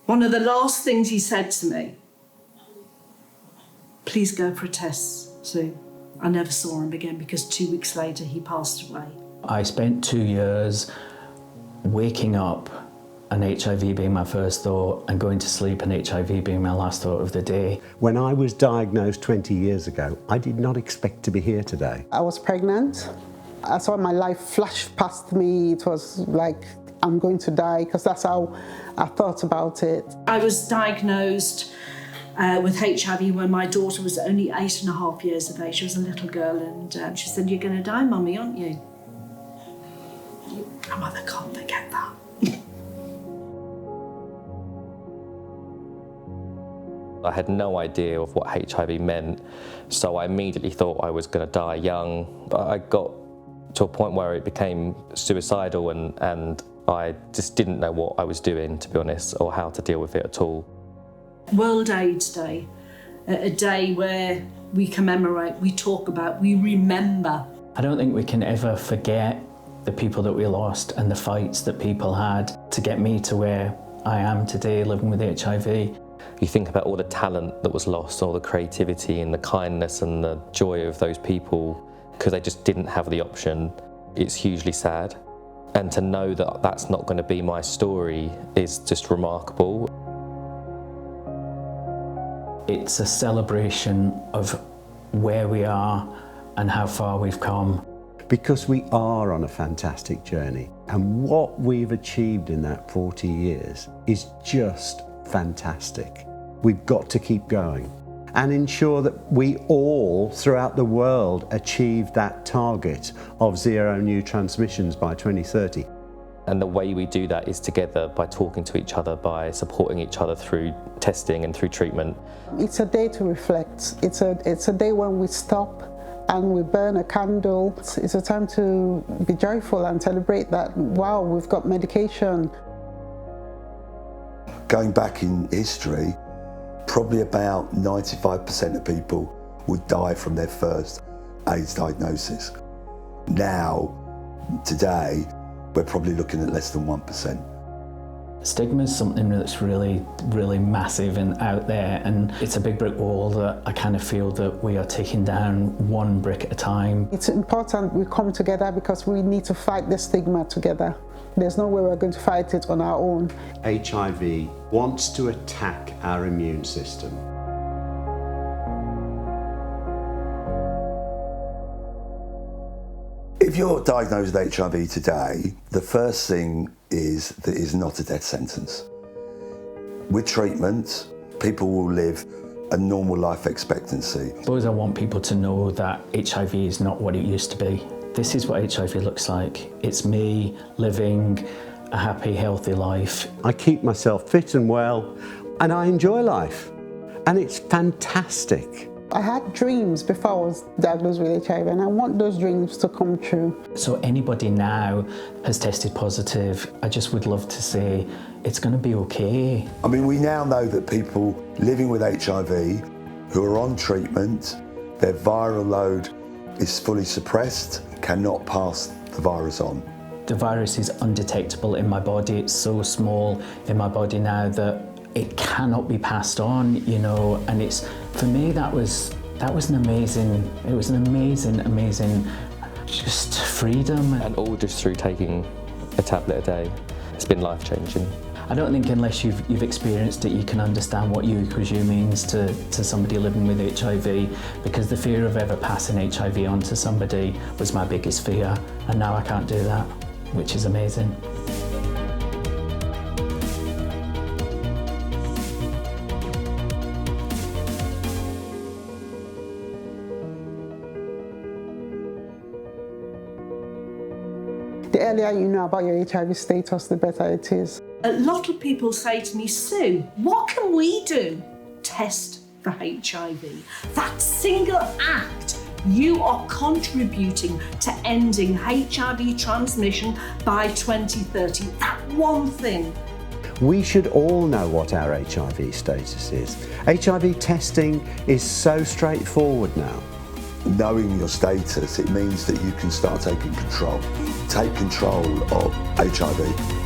One of the last things he said to me, please go for a test soon. I never saw him again because 2 weeks later he passed away. I spent 2 years waking up and HIV being my first thought and going to sleep and HIV being my last thought of the day. When I was diagnosed 20 years ago, I did not expect to be here today. I was pregnant. I saw my life flash past me. It was like, I'm going to die, because that's how I thought about it. I was diagnosed with HIV when my daughter was only 8.5 years of age. She was a little girl, and she said, you're going to die, Mummy, aren't you? My mother can't forget that. I had no idea of what HIV meant, so I immediately thought I was going to die young. But I got to a point where it became suicidal, and I just didn't know what I was doing, to be honest, or how to deal with it at all. World AIDS Day, a day where we commemorate, we talk about, we remember. I don't think we can ever forget the people that we lost and the fights that people had to get me to where I am today, living with HIV. You think about all the talent that was lost, all the creativity and the kindness and the joy of those people, because they just didn't have the option. It's hugely sad. And to know that that's not going to be my story is just remarkable. It's a celebration of where we are and how far we've come. Because we are on a fantastic journey, and what we've achieved in that 40 years is just fantastic. We've got to keep going and ensure that we all throughout the world achieve that target of 0 new transmissions by 2030. And the way we do that is together, by talking to each other, by supporting each other through testing and through treatment. It's a day to reflect. It's a day when we stop and we burn a candle. It's a time to be joyful and celebrate that, wow, we've got medication. Going back in history, probably about 95% of people would die from their first AIDS diagnosis. Now, today, we're probably looking at less than 1%. Stigma is something that's really, really massive and out there, and it's a big brick wall that I kind of feel that we are taking down one brick at a time. It's important we come together because we need to fight the stigma together. There's no way we're going to fight it on our own. HIV wants to attack our immune system. If you're diagnosed with HIV today, the first thing is that it's not a death sentence. With treatment, people will live a normal life expectancy. I suppose I want people to know that HIV is not what it used to be. This is what HIV looks like. It's me living a happy, healthy life. I keep myself fit and well, and I enjoy life, and it's fantastic. I had dreams before I was diagnosed with HIV, and I want those dreams to come true. So anybody now has tested positive, I just would love to say it's going to be okay. I mean, we now know that people living with HIV who are on treatment, their viral load is fully suppressed, cannot pass the virus on. The virus is undetectable in my body. It's so small in my body now that it cannot be passed on, you know, and it's, for me, that was an amazing, it was an amazing just freedom. And all just through taking a tablet a day. It's been life-changing. I don't think unless you've experienced it, you can understand what Eucrasiu means to somebody living with HIV, because the fear of ever passing HIV on to somebody was my biggest fear, and now I can't do that, which is amazing. The earlier you know about your HIV status, the better it is. A lot of people say to me, Sue, what can we do? Test for HIV. That single act, you are contributing to ending HIV transmission by 2030. That one thing. We should all know what our HIV status is. HIV testing is so straightforward now. Knowing your status, it means that you can start taking control. Take control of HIV.